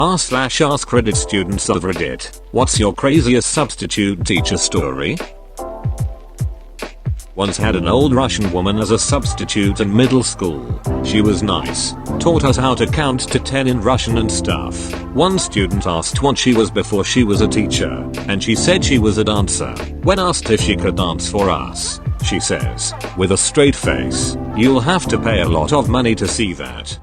r/askreddit students of Reddit. What's your craziest substitute teacher story? Once had an old Russian woman as a substitute in middle school. She was nice, taught us how to count to 10 in Russian and stuff. One student asked what she was before she was a teacher, and she said she was a dancer. When asked if she could dance for us, she says, with a straight face, "You'll have to pay a lot of money to see that."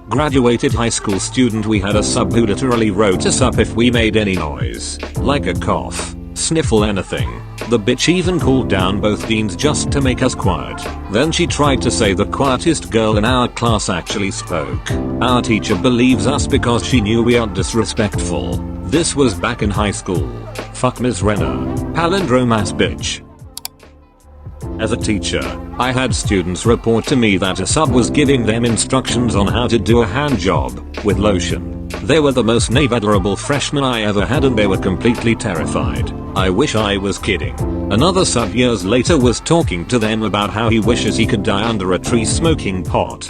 Graduated high school student, we had a sub who literally wrote us up if we made any noise, like a cough, sniffle, anything. The bitch even called down both deans just to make us quiet. Then she tried to say the quietest girl in our class actually spoke. Our teacher believes us because she knew we are disrespectful. This was back in high school. Fuck Ms. Renner. Palindrome ass bitch. As a teacher, I had students report to me that a sub was giving them instructions on how to do a hand job with lotion. They were the most adorable freshmen I ever had, and they were completely terrified. I wish I was kidding. Another sub years later was talking to them about how he wishes he could die under a tree smoking pot.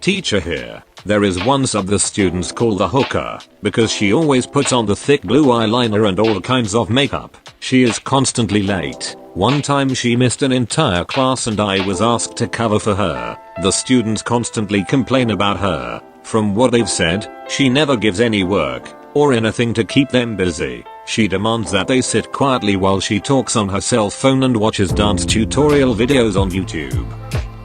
Teacher here. There is one sub the students call the hooker, because she always puts on the thick blue eyeliner and all kinds of makeup. She is constantly late. One time she missed an entire class and I was asked to cover for her. The students constantly complain about her. From what they've said, she never gives any work or anything to keep them busy. She demands that they sit quietly while she talks on her cell phone and watches dance tutorial videos on YouTube.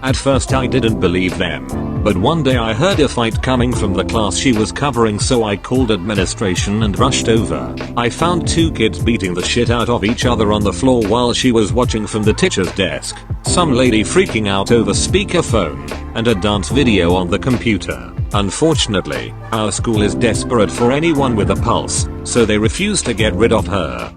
At first I didn't believe them, but one day I heard a fight coming from the class she was covering, so I called administration and rushed over. I found two kids beating the shit out of each other on the floor while she was watching from the teacher's desk, some lady freaking out over speakerphone, and a dance video on the computer. Unfortunately, our school is desperate for anyone with a pulse, so they refuse to get rid of her.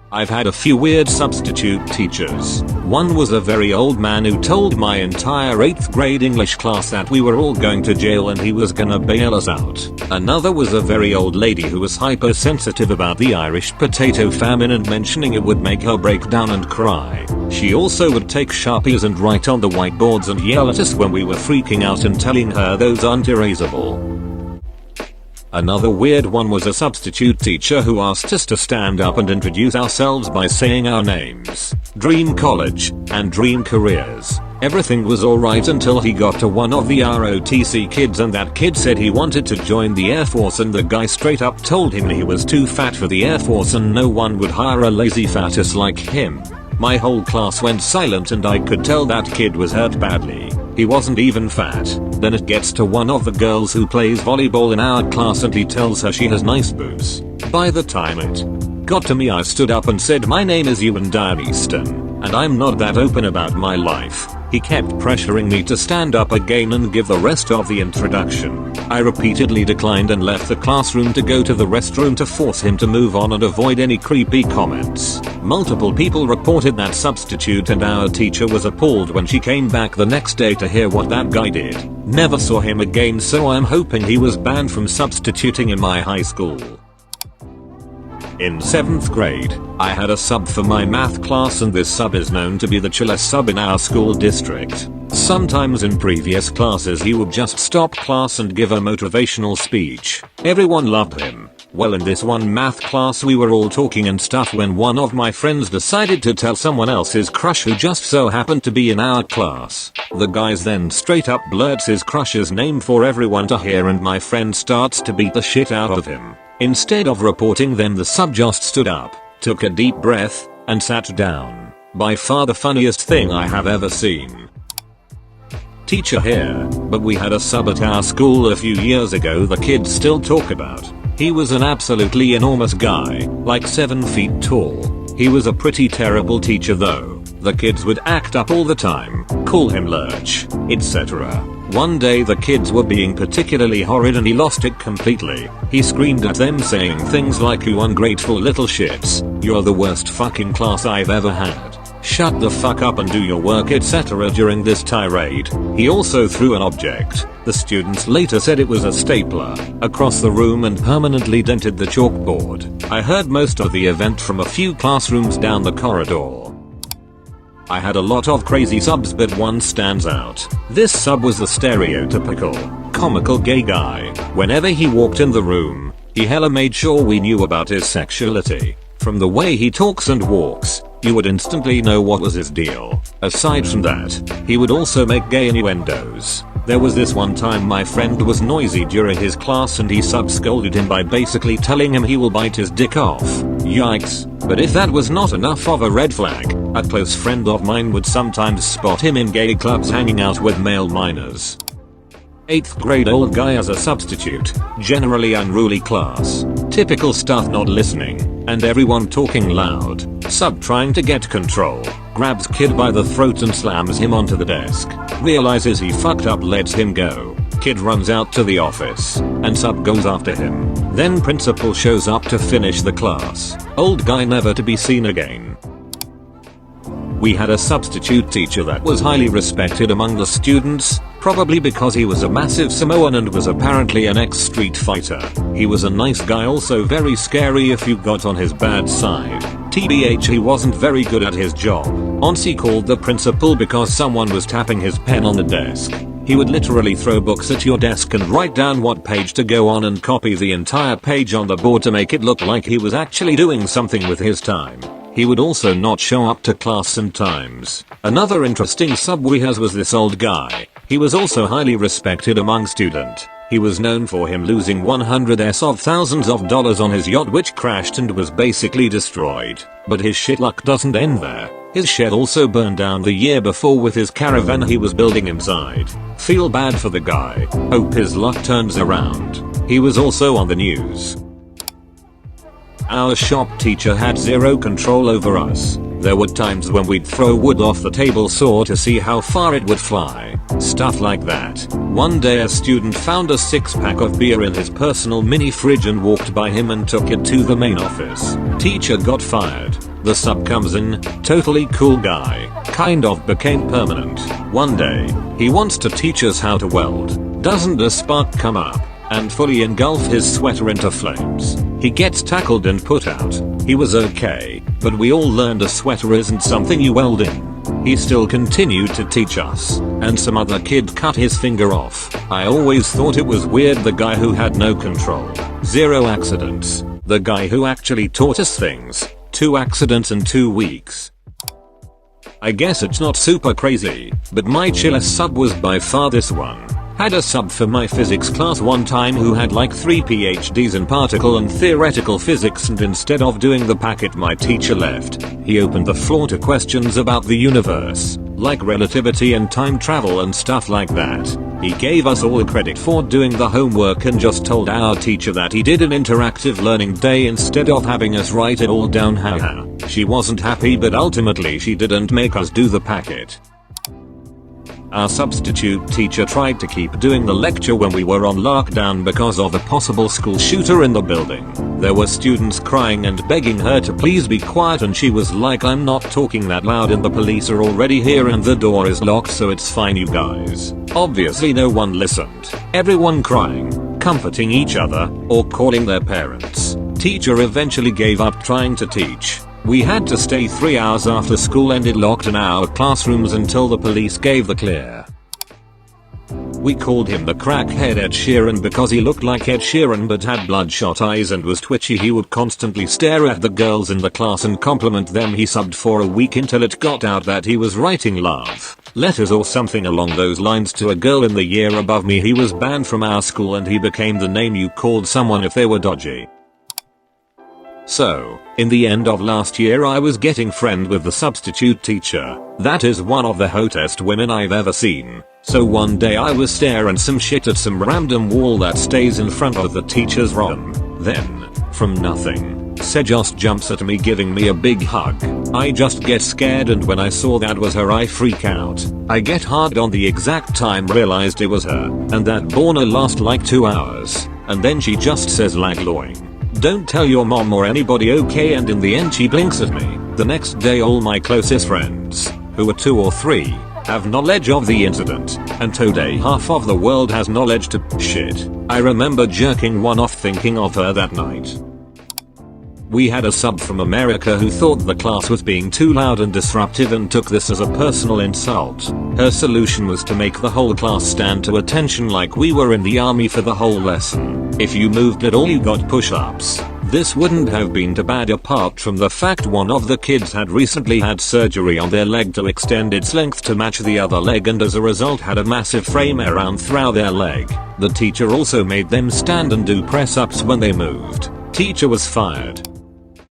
I've had a few weird substitute teachers. One was a very old man who told my entire 8th grade English class that we were all going to jail and he was gonna bail us out. Another was a very old lady who was hypersensitive about the Irish potato famine and mentioning it would make her break down and cry. She also would take Sharpies and write on the whiteboards and yell at us when we were freaking out and telling her those aren't erasable. Another weird one was a substitute teacher who asked us to stand up and introduce ourselves by saying our names, dream college, and dream careers. Everything was alright until he got to one of the ROTC kids, and that kid said he wanted to join the Air Force, and the guy straight up told him he was too fat for the Air Force and no one would hire a lazy fatus like him. My whole class went silent and I could tell that kid was hurt badly. He wasn't even fat. Then it gets to one of the girls who plays volleyball in our class and he tells her she has nice boobs. By the time it got to me, I stood up and said, "My name is Ewan Diane Easton, and I'm not that open about my life." He kept pressuring me to stand up again and give the rest of the introduction. I repeatedly declined and left the classroom to go to the restroom to force him to move on and avoid any creepy comments. Multiple people reported that substitute, and our teacher was appalled when she came back the next day to hear what that guy did. Never saw him again, so I'm hoping he was banned from substituting in my high school. In 7th grade, I had a sub for my math class, and this sub is known to be the chillest sub in our school district. Sometimes in previous classes he would just stop class and give a motivational speech. Everyone loved him. Well, in this one math class we were all talking and stuff when one of my friends decided to tell someone else's crush who just so happened to be in our class. The guy then straight up blurts his crush's name for everyone to hear, and my friend starts to beat the shit out of him. Instead of reporting them, the sub just stood up, took a deep breath, and sat down. By far the funniest thing I have ever seen. Teacher here, but we had a sub at our school a few years ago the kids still talk about. He was an absolutely enormous guy, like 7 feet tall. He was a pretty terrible teacher though. The kids would act up all the time, call him Lurch, etc. One day the kids were being particularly horrid and he lost it completely. He screamed at them saying things like, "You ungrateful little shits, you're the worst fucking class I've ever had. Shut the fuck up and do your work," etc. During this tirade, he also threw an object. The students later said it was a stapler, across the room and permanently dented the chalkboard. I heard most of the event from a few classrooms down the corridor. I had a lot of crazy subs, but one stands out. This sub was the stereotypical comical gay guy. Whenever he walked in the room, he hella made sure we knew about his sexuality. From the way he talks and walks, you would instantly know what was his deal. Aside from that, he would also make gay innuendos. There was this one time my friend was noisy during his class and he scolded him by basically telling him he will bite his dick off. Yikes. But if that was not enough of a red flag, a close friend of mine would sometimes spot him in gay clubs hanging out with male minors. 8th grade old guy as a substitute, generally unruly class. Typical stuff, not listening, and everyone talking loud. Sub trying to get control, grabs kid by the throat and slams him onto the desk. Realizes he fucked up, lets him go. Kid runs out to the office, and sub goes after him. Then principal shows up to finish the class. Old guy never to be seen again. We had a substitute teacher that was highly respected among the students, probably because he was a massive Samoan and was apparently an ex-street fighter. He was a nice guy, also very scary if you got on his bad side. TBH, he wasn't very good at his job. Once he called the principal because someone was tapping his pen on the desk. He would literally throw books at your desk and write down what page to go on and copy the entire page on the board to make it look like he was actually doing something with his time. He would also not show up to class sometimes. Another interesting sub we has was this old guy. He was also highly respected among students. He was known for him losing thousands of dollars on his yacht, which crashed and was basically destroyed. But his shit luck doesn't end there. His shed also burned down the year before with his caravan he was building inside. Feel bad for the guy. Hope his luck turns around. He was also on the news. Our shop teacher had zero control over us. There were times when we'd throw wood off the table saw to see how far it would fly. Stuff like that. One day a student found a 6-pack of beer in his personal mini fridge and walked by him and took it to the main office. Teacher got fired. The sub comes in, totally cool guy, kind of became permanent. One day, he wants to teach us how to weld. Doesn't a spark come up and fully engulf his sweater into flames? He gets tackled and put out. He was okay, but we all learned a sweater isn't something you weld in. He still continued to teach us, and some other kid cut his finger off. I always thought it was weird, the guy who had no control. Zero accidents. The guy who actually taught us things. 2 accidents in 2 weeks. I guess it's not super crazy, but my chillest sub was by far this one. Had a sub for my physics class one time who had like 3 PhDs in particle and theoretical physics, and instead of doing the packet my teacher left, he opened the floor to questions about the universe, like relativity and time travel and stuff like that. He gave us all credit for doing the homework and just told our teacher that he did an interactive learning day instead of having us write it all down. Haha. She wasn't happy, but ultimately she didn't make us do the packet. Our substitute teacher tried to keep doing the lecture when we were on lockdown because of a possible school shooter in the building. There were students crying and begging her to please be quiet, and she was like, I'm not talking that loud and the police are already here and the door is locked, so it's fine you guys. Obviously no one listened. Everyone crying, comforting each other, or calling their parents. Teacher eventually gave up trying to teach. We had to stay 3 hours after school ended locked in our classrooms until the police gave the clear. We called him the crackhead Ed Sheeran because he looked like Ed Sheeran but had bloodshot eyes and was twitchy. He would constantly stare at the girls in the class and compliment them. He subbed for a week until it got out that he was writing love letters or something along those lines to a girl in the year above me. He was banned from our school and he became the name you called someone if they were dodgy. So, in the end of last year I was getting friend with the substitute teacher. That is one of the hottest women I've ever seen. So one day I was staring some shit at some random wall that stays in front of the teacher's room. Then, from nothing, Se just jumps at me giving me a big hug. I just get scared, and when I saw that was her I freak out. I get hard on the exact time realized it was her, and that boner last like 2 hours. And then she just says like loing, don't tell your mom or anybody, okay? And in the end she blinks at me. The next day all my closest friends, who were 2 or 3, have knowledge of the incident, and today half of the world has knowledge to shit. I remember jerking one off thinking of her that night. We had a sub from America who thought the class was being too loud and disruptive and took this as a personal insult. Her solution was to make the whole class stand to attention like we were in the army for the whole lesson. If you moved at all you got push-ups. This wouldn't have been too bad apart from the fact one of the kids had recently had surgery on their leg to extend its length to match the other leg and as a result had a massive frame around throughout their leg. The teacher also made them stand and do press-ups when they moved. Teacher was fired.